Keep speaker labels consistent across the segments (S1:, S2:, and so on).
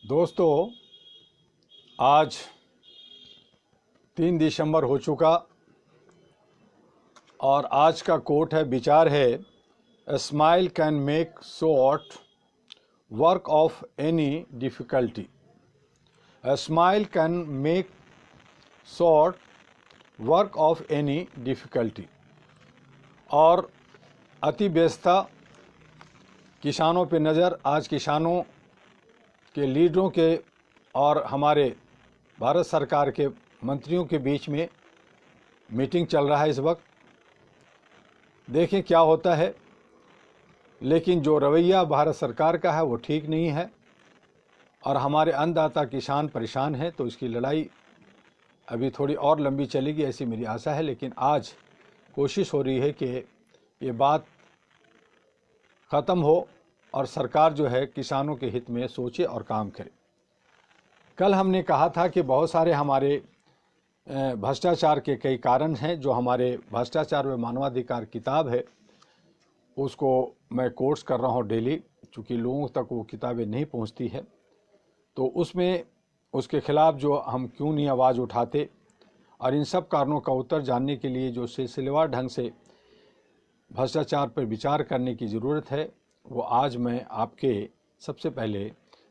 S1: दोस्तों, आज 3 दिसंबर हो चुका और आज का कोट है, विचार है, a smile can make short work of any difficulty. A smile can make short work of any difficulty. और अति व्यस्तता किसानों पे नज़र। आज किसानों के लीडरों के और हमारे भारत सरकार के मंत्रियों के बीच में मीटिंग चल रहा है इस वक्त। देखें क्या होता है, लेकिन जो रवैया भारत सरकार का है वो ठीक नहीं है और हमारे अन्नदाता किसान परेशान हैं। तो इसकी लड़ाई अभी थोड़ी और लंबी चलेगी, ऐसी मेरी आशा है। लेकिन आज कोशिश हो रही है कि ये बात ख़त्म हो और सरकार जो है किसानों के हित में सोचे और काम करे। कल हमने कहा था कि बहुत सारे हमारे भ्रष्टाचार के कई कारण हैं। जो हमारे भ्रष्टाचार व मानवाधिकार किताब है उसको मैं कोर्स कर रहा हूँ डेली, चूँकि लोगों तक वो किताबें नहीं पहुँचती है। तो उसमें उसके खिलाफ जो हम क्यों नहीं आवाज़ उठाते और इन सब कारणों का उत्तर जानने के लिए जो सिलसिलेवार ढंग से भ्रष्टाचार पर विचार करने की ज़रूरत है, वो आज मैं आपके सबसे पहले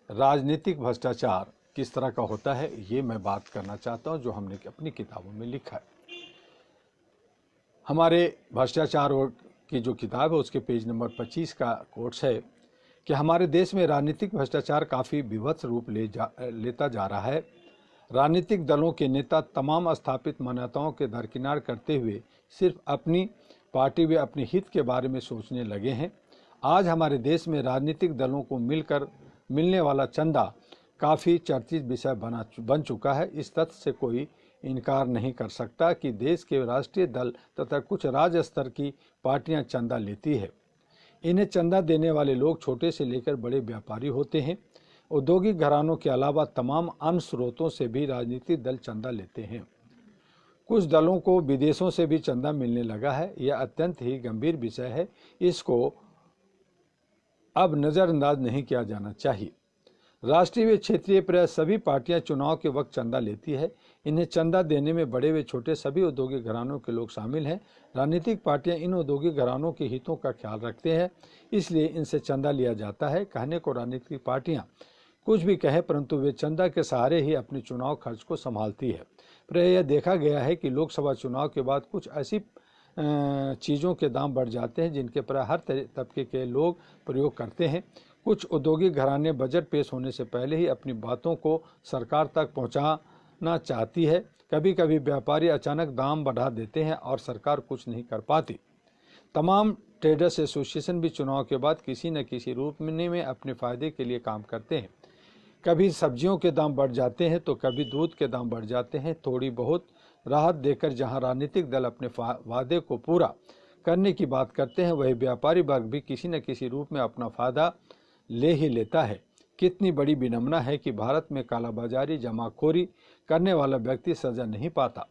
S1: राजनीतिक भ्रष्टाचार किस तरह का होता है ये मैं बात करना चाहता हूँ, जो हमने अपनी किताबों में लिखा है। हमारे भ्रष्टाचार की जो किताब है उसके पेज नंबर 25 का कोट्स है कि हमारे देश में राजनीतिक भ्रष्टाचार काफ़ी विभत्स रूप लेता जा रहा है। राजनीतिक दलों के नेता तमाम स्थापित मान्यताओं के दरकिनार करते हुए सिर्फ अपनी पार्टी व अपने हित के बारे में सोचने लगे हैं। आज हमारे देश में राजनीतिक दलों को मिलने वाला चंदा काफ़ी चर्चित विषय बन चुका है। इस तथ्य से कोई इनकार नहीं कर सकता कि देश के राष्ट्रीय दल तथा कुछ राज्य स्तर की पार्टियां चंदा लेती है। इन्हें चंदा देने वाले लोग छोटे से लेकर बड़े व्यापारी होते हैं। औद्योगिक घरानों के अलावा तमाम अन्य स्रोतों से भी राजनीतिक दल चंदा लेते हैं। कुछ दलों को विदेशों से भी चंदा मिलने लगा है। यह अत्यंत ही गंभीर विषय है, इसको अब नज़रअंदाज नहीं किया जाना चाहिए। राष्ट्रीय व क्षेत्रीय प्राय सभी पार्टियां चुनाव के वक्त चंदा लेती है। इन्हें चंदा देने में बड़े व छोटे सभी औद्योगिक घरानों के लोग शामिल हैं। राजनीतिक पार्टियां इन औद्योगिक घरानों के हितों का ख्याल रखते हैं, इसलिए इनसे चंदा लिया जाता है। कहने को राजनीतिक पार्टियां कुछ भी कहें, परंतु वे चंदा के सहारे ही अपने चुनाव खर्च को संभालती है। प्राय यह देखा गया है कि लोकसभा चुनाव के बाद कुछ ऐसी चीज़ों के दाम बढ़ जाते हैं जिनके प्राय हर तबके के लोग प्रयोग करते हैं। कुछ औद्योगिक घराने बजट पेश होने से पहले ही अपनी बातों को सरकार तक पहुंचाना चाहती है। कभी कभी व्यापारी अचानक दाम बढ़ा देते हैं और सरकार कुछ नहीं कर पाती। तमाम ट्रेडर्स एसोसिएशन भी चुनाव के बाद किसी न किसी रूप में अपने फायदे के लिए काम करते हैं। कभी सब्जियों के दाम बढ़ जाते हैं तो कभी दूध के दाम बढ़ जाते हैं। थोड़ी बहुत राहत देकर जहां राजनीतिक दल अपने वादे को पूरा करने की बात करते हैं, वही व्यापारी वर्ग भी किसी न किसी रूप में अपना फायदा ले ही लेता है। कितनी बड़ी विडंबना है कि भारत में कालाबाजारी जमाखोरी करने वाला व्यक्ति सजा नहीं पाता,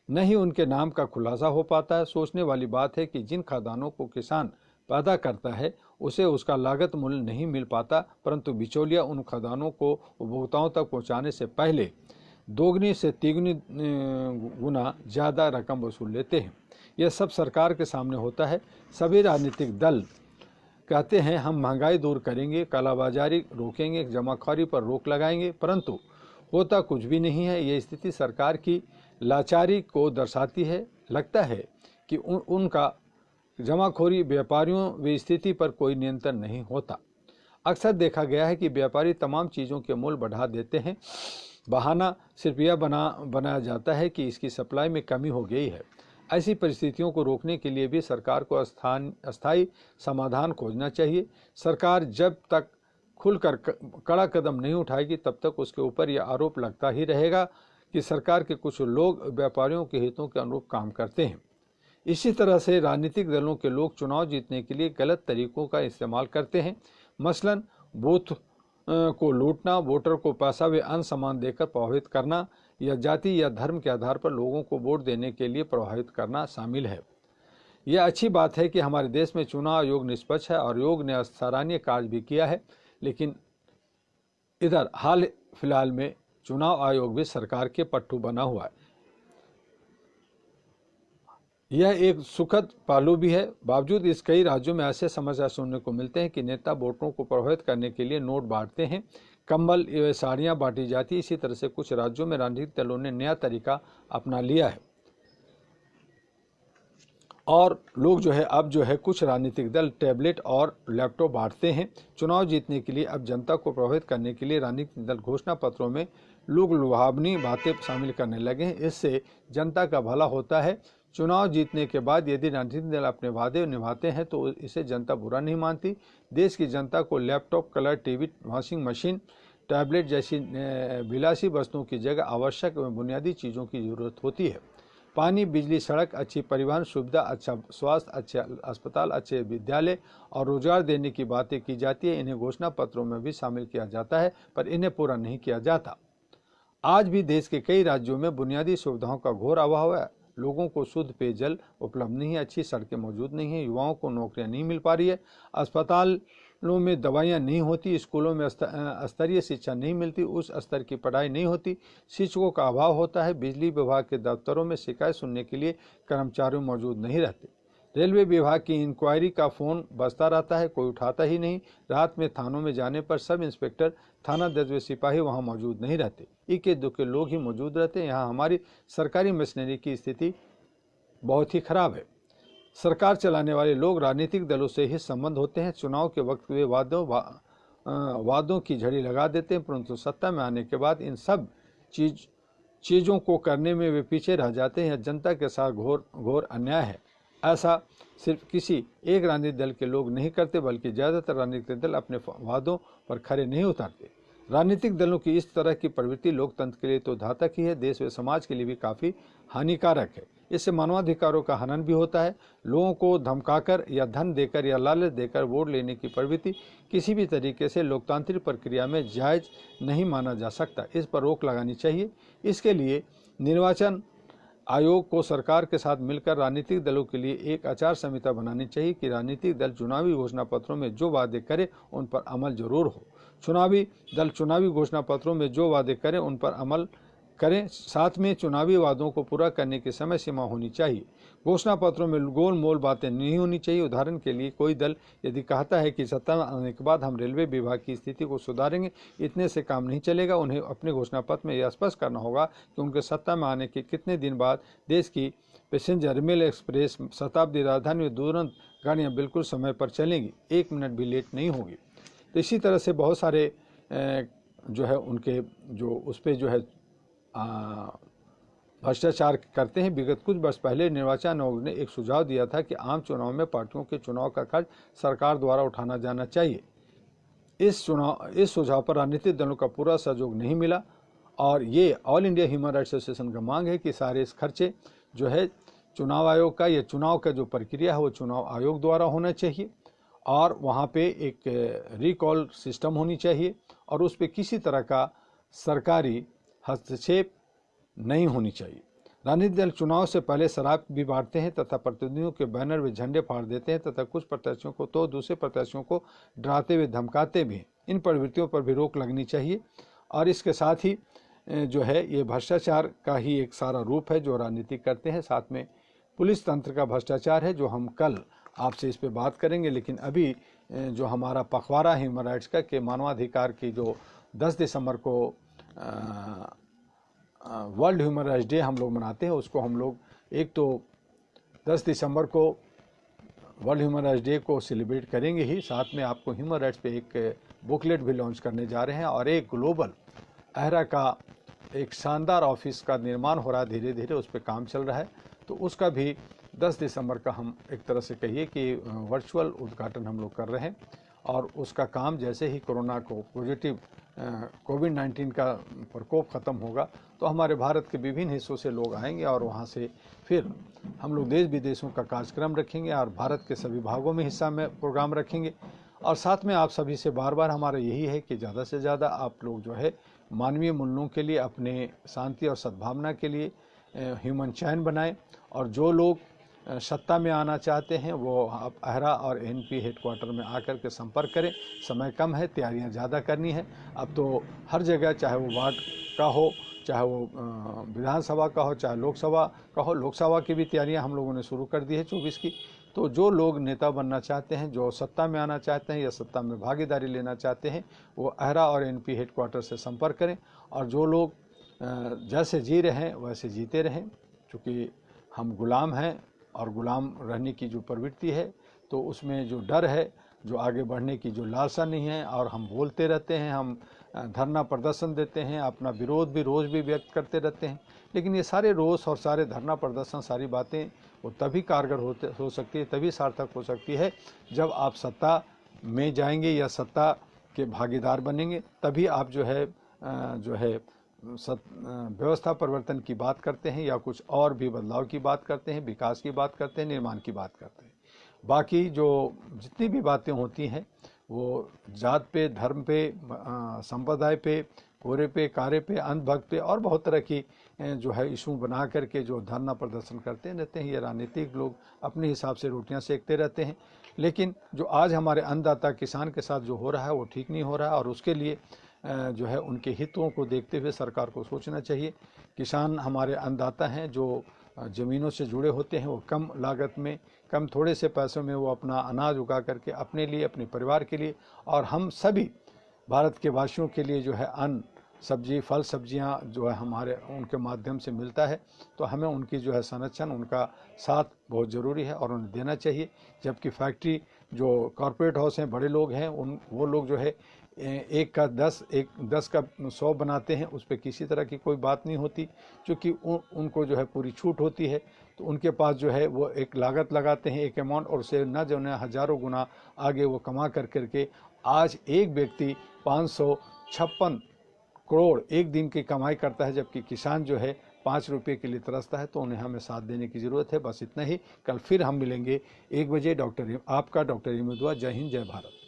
S1: न ही उनके नाम का खुलासा हो पाता है। सोचने वाली बात है कि जिन खाद्यान्नों को किसान पैदा करता है उसे उसका लागत मूल्य नहीं मिल पाता, परंतु बिचौलिया उन खाद्यान्नों को उपभोक्ताओं तक पहुंचाने से पहले दोगुनी से तिगुनी गुना ज़्यादा रकम वसूल लेते हैं। यह सब सरकार के सामने होता है। सभी राजनीतिक दल कहते हैं हम महंगाई दूर करेंगे, कालाबाजारी रोकेंगे, जमाखोरी पर रोक लगाएंगे, परंतु होता कुछ भी नहीं है। ये स्थिति सरकार की लाचारी को दर्शाती है। लगता है कि उनका जमाखोरी व्यापारियों व स्थिति पर कोई नियंत्रण नहीं होता। अक्सर देखा गया है कि व्यापारी तमाम चीज़ों के मूल्य बढ़ा देते हैं। बहाना सिर्फ यह बनाया जाता है कि इसकी सप्लाई में कमी हो गई है। ऐसी परिस्थितियों को रोकने के लिए भी सरकार को अस्थायी समाधान खोजना चाहिए। सरकार जब तक खुलकर कड़ा कदम नहीं उठाएगी तब तक उसके ऊपर यह आरोप लगता ही रहेगा कि सरकार के कुछ लोग व्यापारियों के हितों के अनुरूप काम करते हैं। इसी तरह से राजनीतिक दलों के लोग चुनाव जीतने के लिए गलत तरीकों का इस्तेमाल करते हैं। मसलन बूथ को लूटना, वोटर को पैसा व अन्य सामान देकर प्रभावित करना या जाति या धर्म के आधार पर लोगों को वोट देने के लिए प्रभावित करना शामिल है। यह अच्छी बात है कि हमारे देश में चुनाव आयोग निष्पक्ष है और आयोग ने सराहनीय कार्य भी किया है, लेकिन इधर हाल फिलहाल में चुनाव आयोग भी सरकार के पट्टू बना हुआ है। यह एक सुखद पहलू भी है। बावजूद इस कई राज्यों में ऐसे समाचार सुनने को मिलते हैं कि नेता वोटरों को प्रभावित करने के लिए नोट बांटते हैं, कंबल या साड़ियां बांटी जाती है। इसी तरह से कुछ राज्यों में राजनीतिक दलों ने नया तरीका अपना लिया है और लोग जो है अब जो है कुछ राजनीतिक दल टैबलेट और लैपटॉप बांटते हैं। चुनाव जीतने के लिए अब जनता को प्रभावित करने के लिए राजनीतिक दल घोषणा पत्रों में लोग लुभावनी बातें शामिल करने लगे हैं। इससे जनता का भला होता है। चुनाव जीतने के बाद यदि राजनीतिक दल अपने वादे निभाते हैं तो इसे जनता बुरा नहीं मानती। देश की जनता को laptop, colour TV, washing machine, tablet जैसी विलासी वस्तुओं की जगह आवश्यक एवं बुनियादी चीज़ों की जरूरत होती है। पानी, बिजली, सड़क, अच्छी परिवहन सुविधा, अच्छा स्वास्थ्य, अच्छे अस्पताल, अच्छे विद्यालय और रोजगार देने की बातें की जाती है। इन्हें घोषणा पत्रों में भी शामिल किया जाता है, पर इन्हें पूरा नहीं किया जाता। आज भी देश के कई राज्यों में बुनियादी सुविधाओं का घोर अभाव है। लोगों को शुद्ध पेयजल उपलब्ध नहीं है, अच्छी सड़कें मौजूद नहीं है, युवाओं को नौकरियां नहीं मिल पा रही है, अस्पतालों में दवाइयां नहीं होती, स्कूलों में स्तरीय शिक्षा नहीं मिलती, उस स्तर की पढ़ाई नहीं होती, शिक्षकों का अभाव होता है, बिजली विभाग के दफ्तरों में शिकायत सुनने के लिए कर्मचारी मौजूद नहीं रहते, रेलवे विभाग की इंक्वायरी का फोन बजता रहता है, कोई उठाता ही नहीं, रात में थानों में जाने पर सब इंस्पेक्टर, थाना दर्ज व सिपाही वहां मौजूद नहीं रहते, इक्के दुक्के लोग ही मौजूद रहते हैं। यहाँ हमारी सरकारी मशीनरी की स्थिति बहुत ही खराब है। सरकार चलाने वाले लोग राजनीतिक दलों से ही संबंध होते हैं। चुनाव के वक्त वे वादों की झड़ी लगा देते हैं, परंतु सत्ता में आने के बाद इन सब चीज़ों को करने में वे पीछे रह जाते हैं। जनता के साथ घोर अन्याय है। ऐसा सिर्फ किसी एक राजनीतिक दल के लोग नहीं करते, बल्कि ज़्यादातर राजनीतिक दल अपने वादों पर खरे नहीं उतरते। राजनीतिक दलों की इस तरह की प्रवृत्ति लोकतंत्र के लिए तो घातक ही है, देश व समाज के लिए भी काफ़ी हानिकारक है। इससे मानवाधिकारों का हनन भी होता है। लोगों को धमकाकर या धन देकर या लालच देकर वोट लेने की प्रवृत्ति किसी भी तरीके से लोकतांत्रिक प्रक्रिया में जायज़ नहीं माना जा सकता। इस पर रोक लगानी चाहिए। इसके लिए निर्वाचन आयोग को सरकार के साथ मिलकर राजनीतिक दलों के लिए एक आचार संहिता बनानी चाहिए कि राजनीतिक दल चुनावी घोषणा पत्रों में जो वादे करें उन पर अमल जरूर हो। चुनावी दल चुनावी घोषणा पत्रों में जो वादे करें उन पर अमल करें, साथ में चुनावी वादों को पूरा करने की समय सीमा होनी चाहिए। घोषणा पत्रों में गोल मोल बातें नहीं होनी चाहिए। उदाहरण के लिए कोई दल यदि कहता है कि सत्ता में आने के बाद हम रेलवे विभाग की स्थिति को सुधारेंगे, इतने से काम नहीं चलेगा। उन्हें अपने घोषणा पत्र में यह स्पष्ट करना होगा कि उनके सत्ता में आने के कितने दिन बाद देश की पैसेंजर मेल एक्सप्रेस, शताब्दी, राजधानी में तुरंत गाड़ियाँ बिल्कुल समय पर चलेंगी, 1 मिनट भी लेट नहीं होगी। तो इसी तरह से बहुत सारे जो है उनके जो उस पर जो है भ्रष्टाचार करते हैं। विगत कुछ वर्ष पहले निर्वाचन आयोग ने एक सुझाव दिया था कि आम चुनाव में पार्टियों के चुनाव का खर्च सरकार द्वारा उठाना जाना चाहिए। इस सुझाव पर राजनीतिक दलों का पूरा सहयोग नहीं मिला और ये all India human rights association का मांग है कि सारे इस खर्चे जो है चुनाव आयोग का, या चुनाव का जो प्रक्रिया है वो चुनाव आयोग द्वारा होना चाहिए और वहाँ पे एक रिकॉल सिस्टम होनी चाहिए और उस पर किसी तरह का सरकारी हस्तक्षेप नहीं होनी चाहिए। राजनीतिक दल चुनाव से पहले शराब भी बांटते हैं तथा प्रतिनिधियों के बैनर व झंडे फाड़ देते हैं तथा कुछ प्रत्याशियों को तो दूसरे प्रत्याशियों को डराते हुए धमकाते भी हैं। इन प्रवृत्तियों पर भी रोक लगनी चाहिए और इसके साथ ही जो है ये भ्रष्टाचार का ही एक सारा रूप है जो राजनीति करते हैं। साथ में पुलिस तंत्र का भ्रष्टाचार है जो हम कल आपसे इस पे बात करेंगे। लेकिन अभी जो हमारा पखवाड़ा ह्यूमन राइट्स का के मानवाधिकार की जो 10 दिसंबर को वर्ल्ड ह्यूमन राइट्स डे हम लोग मनाते हैं, उसको हम लोग एक तो 10 दिसंबर को वर्ल्ड ह्यूमन राइट्स डे को सेलिब्रेट करेंगे ही, साथ में आपको ह्यूमन राइट्स पे एक बुकलेट भी लॉन्च करने जा रहे हैं और एक ग्लोबल अहरा का एक शानदार ऑफिस का निर्माण हो रहा है, धीरे धीरे उस पर काम चल रहा है। तो उसका भी 10 दिसंबर का हम एक तरह से कहिए कि वर्चुअल उद्घाटन हम लोग कर रहे हैं और उसका काम जैसे ही कोरोना को पॉजिटिव कोविड-19 का प्रकोप ख़त्म होगा तो हमारे भारत के विभिन्न हिस्सों से लोग आएंगे और वहाँ से फिर हम लोग देश विदेशों का कार्यक्रम रखेंगे और भारत के सभी भागों में हिस्सा में प्रोग्राम रखेंगे। और साथ में आप सभी से बार बार हमारा यही है कि ज़्यादा से ज़्यादा आप लोग जो है मानवीय मूल्यों के लिए, अपने शांति और सद्भावना के लिए ह्यूमन चैन बनाएं और जो लोग सत्ता में आना चाहते हैं वो अब अहरा और एनपी हेडक्वार्टर में आकर के संपर्क करें। समय कम है, तैयारियां ज़्यादा करनी है। अब तो हर जगह, चाहे वो वार्ड का हो, चाहे वो विधानसभा का हो, चाहे लोकसभा का हो, लोकसभा की भी तैयारियां हम लोगों ने शुरू कर दी है 24 की। तो जो लोग नेता बनना चाहते हैं, जो सत्ता में आना चाहते हैं या सत्ता में भागीदारी लेना चाहते हैं, वो अहरा और एनपी हेडक्वार्टर से संपर्क करें। और जो लोग जैसे जी रहे हैं वैसे जीते रहें, क्योंकि हम गुलाम हैं और गुलाम रहने की जो प्रवृत्ति है, तो उसमें जो डर है, जो आगे बढ़ने की जो लालसा नहीं है, और हम बोलते रहते हैं, हम धरना प्रदर्शन देते हैं, अपना विरोध भी रोज़ भी व्यक्त करते रहते हैं, लेकिन ये सारे रोष और सारे धरना प्रदर्शन, सारी बातें वो तभी कारगर हो सकती है, तभी सार्थक हो सकती है जब आप सत्ता में जाएंगे या सत्ता के भागीदार बनेंगे। तभी आप जो है व्यवस्था परिवर्तन की बात करते हैं या कुछ और भी बदलाव की बात करते हैं, विकास की बात करते हैं, निर्माण की बात करते हैं। बाकी जो जितनी भी बातें होती हैं वो जात पे, धर्म पे, संप्रदाय पे, कोरे पे, कारे पे, अंधभक्त पे और बहुत तरह की जो है इशू बना करके जो धरना प्रदर्शन करते रहते हैं, ये राजनीतिक लोग अपने हिसाब से रोटियां सेकते रहते हैं। लेकिन जो आज हमारे अन्नदाता किसान के साथ जो हो रहा है वो ठीक नहीं हो रहा है, और उसके लिए जो है उनके हितों को देखते हुए सरकार को सोचना चाहिए। किसान हमारे अन्नदाता हैं, जो ज़मीनों से जुड़े होते हैं, वो कम लागत में, कम थोड़े से पैसों में वो अपना अनाज उगा करके अपने लिए, अपने परिवार के लिए और हम सभी भारत के वासियों के लिए जो है अन्न, सब्जी, फल, सब्जियां जो है हमारे उनके माध्यम से मिलता है। तो हमें उनकी जो है संरक्षण, उनका साथ बहुत ज़रूरी है और उन्हें देना चाहिए। जबकि फैक्ट्री जो कॉरपोरेट हाउस हैं, बड़े लोग हैं, वो लोग जो है एक का 10 का 100 बनाते हैं, उस पर किसी तरह की कोई बात नहीं होती, क्योंकि उनको जो है पूरी छूट होती है। तो उनके पास जो है वो एक लागत लगाते हैं, एक अमाउंट, और उसे न जो है हज़ारों गुना आगे वो कमा करके आज एक व्यक्ति 556 करोड़ एक दिन की कमाई करता है, जबकि किसान जो है 5 रुपये के लिए तरसता है। तो उन्हें हमें साथ देने की ज़रूरत है। बस इतना ही। कल फिर हम मिलेंगे 1 बजे। आपका डॉक्टर इमदुआ। जय हिंद, जय भारत।